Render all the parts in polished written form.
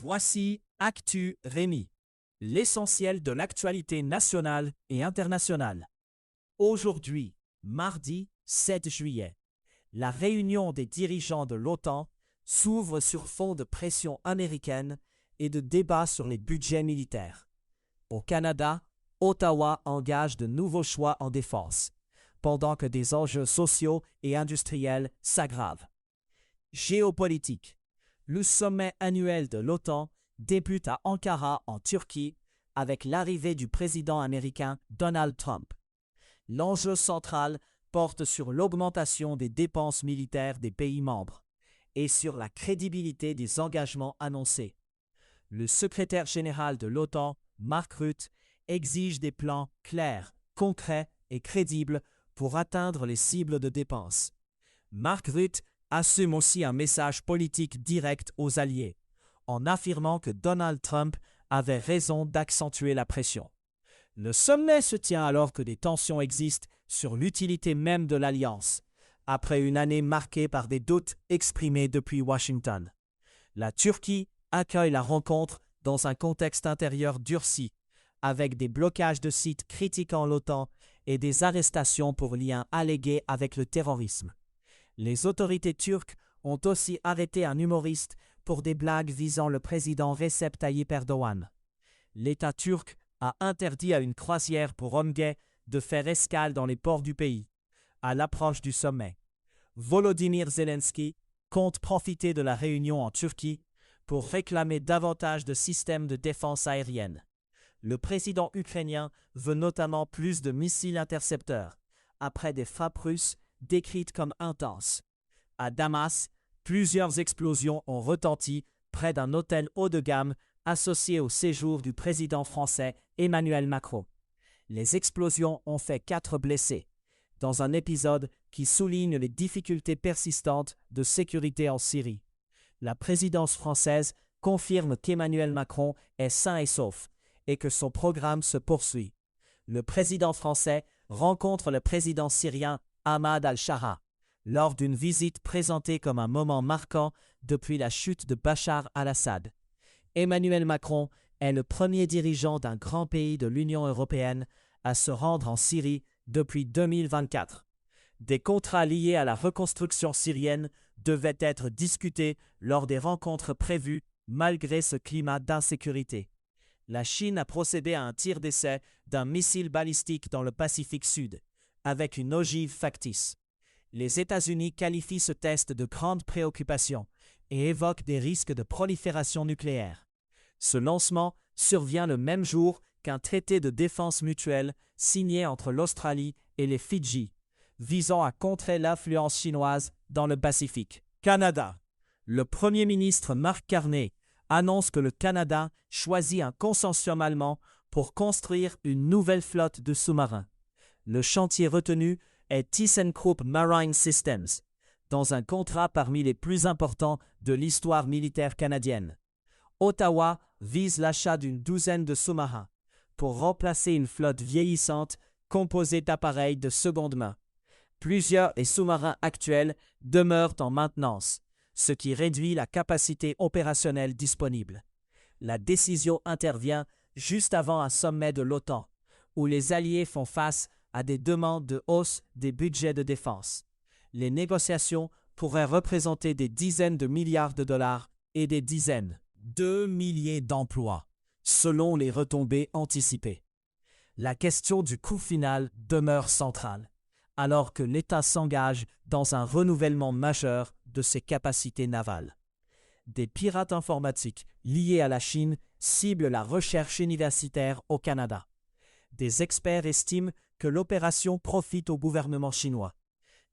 Voici Actu Rémi, l'essentiel de l'actualité nationale et internationale. Aujourd'hui, mardi 7 juillet, la réunion des dirigeants de l'OTAN s'ouvre sur fond de pression américaine et de débats sur les budgets militaires. Au Canada, Ottawa engage de nouveaux choix en défense, pendant que des enjeux sociaux et industriels s'aggravent. Géopolitique. Le sommet annuel de l'OTAN débute à Ankara, en Turquie, avec l'arrivée du président américain Donald Trump. L'enjeu central porte sur l'augmentation des dépenses militaires des pays membres et sur la crédibilité des engagements annoncés. Le secrétaire général de l'OTAN, Mark Rutte, exige des plans clairs, concrets et crédibles pour atteindre les cibles de dépenses. Mark Rutte assume aussi un message politique direct aux alliés, en affirmant que Donald Trump avait raison d'accentuer la pression. Le sommet se tient alors que des tensions existent sur l'utilité même de l'alliance, après une année marquée par des doutes exprimés depuis Washington. La Turquie accueille la rencontre dans un contexte intérieur durci, avec des blocages de sites critiquant l'OTAN et des arrestations pour liens allégués avec le terrorisme. Les autorités turques ont aussi arrêté un humoriste pour des blagues visant le président Recep Tayyip Erdogan. L'État turc a interdit à une croisière pour hommes gays de faire escale dans les ports du pays, à l'approche du sommet. Volodymyr Zelensky compte profiter de la réunion en Turquie pour réclamer davantage de systèmes de défense aérienne. Le président ukrainien veut notamment plus de missiles intercepteurs, après des frappes russes décrites comme intenses. À Damas, plusieurs explosions ont retenti près d'un hôtel haut de gamme associé au séjour du président français Emmanuel Macron. Les explosions ont fait 4 blessés, dans un épisode qui souligne les difficultés persistantes de sécurité en Syrie. La présidence française confirme qu'Emmanuel Macron est sain et sauf et que son programme se poursuit. Le président français rencontre le président syrien Ahmad al-Shara lors d'une visite présentée comme un moment marquant depuis la chute de Bachar al-Assad. Emmanuel Macron est le premier dirigeant d'un grand pays de l'Union européenne à se rendre en Syrie depuis 2024. Des contrats liés à la reconstruction syrienne devaient être discutés lors des rencontres prévues malgré ce climat d'insécurité. La Chine a procédé à un tir d'essai d'un missile balistique dans le Pacifique Sud, avec une ogive factice. Les États-Unis qualifient ce test de grande préoccupation et évoquent des risques de prolifération nucléaire. Ce lancement survient le même jour qu'un traité de défense mutuelle signé entre l'Australie et les Fidji, visant à contrer l'influence chinoise dans le Pacifique. Canada. Le Premier ministre Mark Carney annonce que le Canada choisit un consortium allemand pour construire une nouvelle flotte de sous-marins. Le chantier retenu est ThyssenKrupp Marine Systems, dans un contrat parmi les plus importants de l'histoire militaire canadienne. Ottawa vise l'achat d'une douzaine de sous-marins pour remplacer une flotte vieillissante composée d'appareils de seconde main. Plusieurs des sous-marins actuels demeurent en maintenance, ce qui réduit la capacité opérationnelle disponible. La décision intervient juste avant un sommet de l'OTAN, où les alliés font face à des demandes de hausse des budgets de défense. Les négociations pourraient représenter des dizaines de milliards de dollars et des dizaines de milliers d'emplois, selon les retombées anticipées. La question du coût final demeure centrale, alors que l'État s'engage dans un renouvellement majeur de ses capacités navales. Des pirates informatiques liés à la Chine ciblent la recherche universitaire au Canada. Des experts estiment que l'opération profite au gouvernement chinois.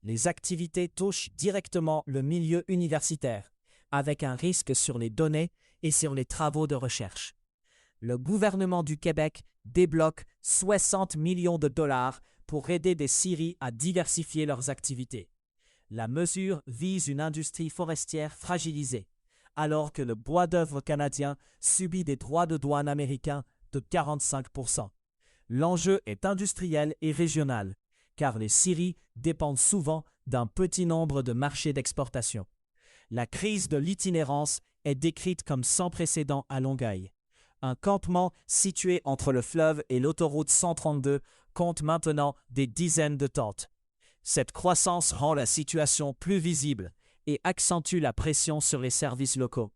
Les activités touchent directement le milieu universitaire, avec un risque sur les données et sur les travaux de recherche. Le gouvernement du Québec débloque 60 millions de dollars pour aider des scieries à diversifier leurs activités. La mesure vise une industrie forestière fragilisée, alors que le bois d'œuvre canadien subit des droits de douane américains de 45%. L'enjeu est industriel et régional, car les scieries dépendent souvent d'un petit nombre de marchés d'exportation. La crise de l'itinérance est décrite comme sans précédent à Longueuil. Un campement situé entre le fleuve et l'autoroute 132 compte maintenant des dizaines de tentes. Cette croissance rend la situation plus visible et accentue la pression sur les services locaux.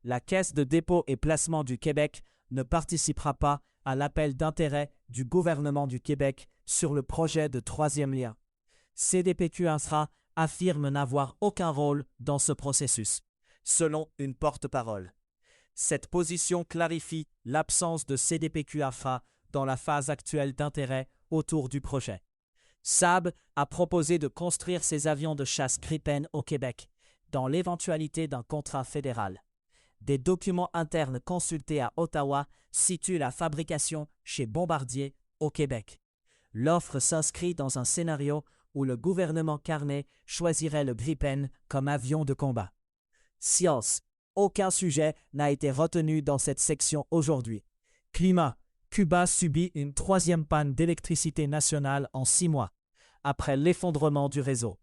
La Caisse de dépôt et placement du Québec ne participera pas à l'appel d'intérêt du gouvernement du Québec sur le projet de troisième lien. CDPQ Infra affirme n'avoir aucun rôle dans ce processus, selon une porte-parole. Cette position clarifie l'absence de CDPQ Infra dans la phase actuelle d'intérêt autour du projet. Saab a proposé de construire ses avions de chasse Gripen au Québec, dans l'éventualité d'un contrat fédéral. Des documents internes consultés à Ottawa situent la fabrication chez Bombardier, au Québec. L'offre s'inscrit dans un scénario où le gouvernement Carney choisirait le Gripen comme avion de combat. Science. Aucun sujet n'a été retenu dans cette section aujourd'hui. Climat. Cuba subit une troisième panne d'électricité nationale en 6 mois, après l'effondrement du réseau.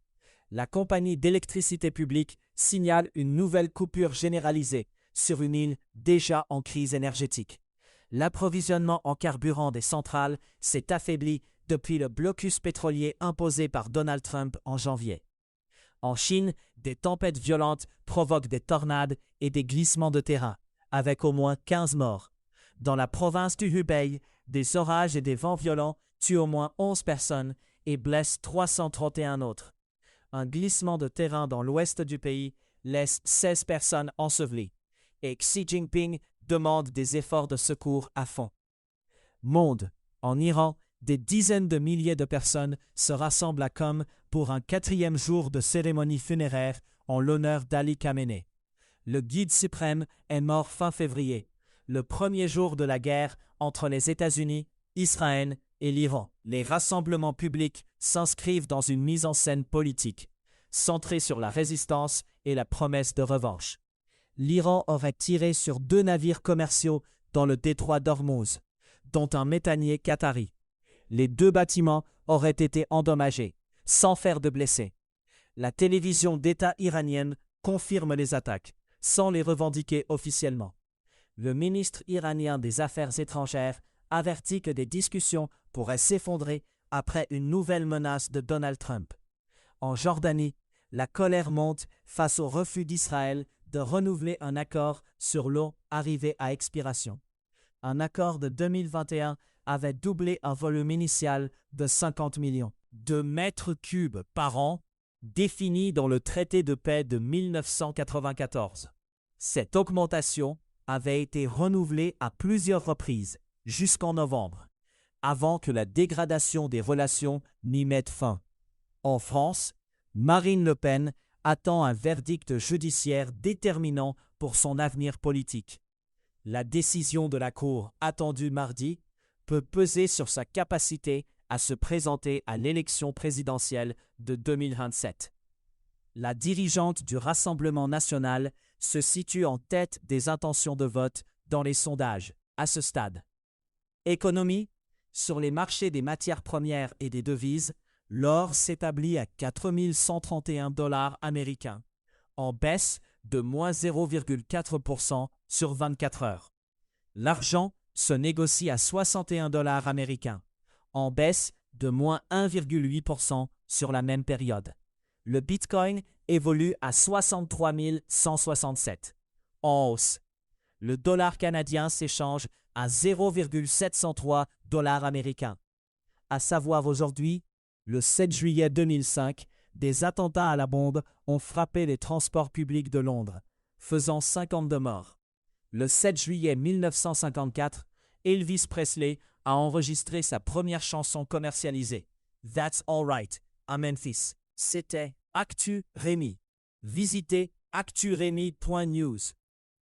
La compagnie d'électricité publique signale une nouvelle coupure généralisée sur une île déjà en crise énergétique. L'approvisionnement en carburant des centrales s'est affaibli depuis le blocus pétrolier imposé par Donald Trump en janvier. En Chine, des tempêtes violentes provoquent des tornades et des glissements de terrain, avec au moins 15 morts. Dans la province du Hubei, des orages et des vents violents tuent au moins 11 personnes et blessent 331 autres. Un glissement de terrain dans l'ouest du pays laisse 16 personnes ensevelies, et Xi Jinping demande des efforts de secours à fond. Monde. En Iran, des dizaines de milliers de personnes se rassemblent à Qom pour un 4e jour de cérémonie funéraire en l'honneur d'Ali Khamenei. Le guide suprême est mort fin février, le premier jour de la guerre entre les États-Unis, Israël et l'Iran. Les rassemblements publics s'inscrivent dans une mise en scène politique, centrée sur la résistance et la promesse de revanche. L'Iran aurait tiré sur 2 navires commerciaux dans le détroit d'Ormuz, dont un méthanier qatari. Les 2 bâtiments auraient été endommagés, sans faire de blessés. La télévision d'État iranienne confirme les attaques, sans les revendiquer officiellement. Le ministre iranien des Affaires étrangères avertit que des discussions pourraient s'effondrer après une nouvelle menace de Donald Trump. En Jordanie, la colère monte face au refus d'Israël de renouveler un accord sur l'eau arrivé à expiration. Un accord de 2021 avait doublé un volume initial de 50 millions de mètres cubes par an, défini dans le traité de paix de 1994. Cette augmentation avait été renouvelée à plusieurs reprises, jusqu'en novembre, avant que la dégradation des relations n'y mette fin. En France, Marine Le Pen attend un verdict judiciaire déterminant pour son avenir politique. La décision de la Cour, attendue mardi, peut peser sur sa capacité à se présenter à l'élection présidentielle de 2027. La dirigeante du Rassemblement national se situe en tête des intentions de vote dans les sondages, à ce stade. Économie. Sur les marchés des matières premières et des devises, l'or s'établit à 4 131 $ américains, en baisse de moins 0,4% sur 24 heures. L'argent se négocie à 61 $ américains, en baisse de moins 1,8% sur la même période. Le Bitcoin évolue à 63 167, en hausse. Le dollar canadien s'échange à 0,703 $ américains. À savoir aujourd'hui, le 7 juillet 2005, des attentats à la bombe ont frappé les transports publics de Londres, faisant 52 morts. Le 7 juillet 1954, Elvis Presley a enregistré sa première chanson commercialisée, That's All Right, à Memphis. C'était Actu Rémi. Visitez acturemi.news.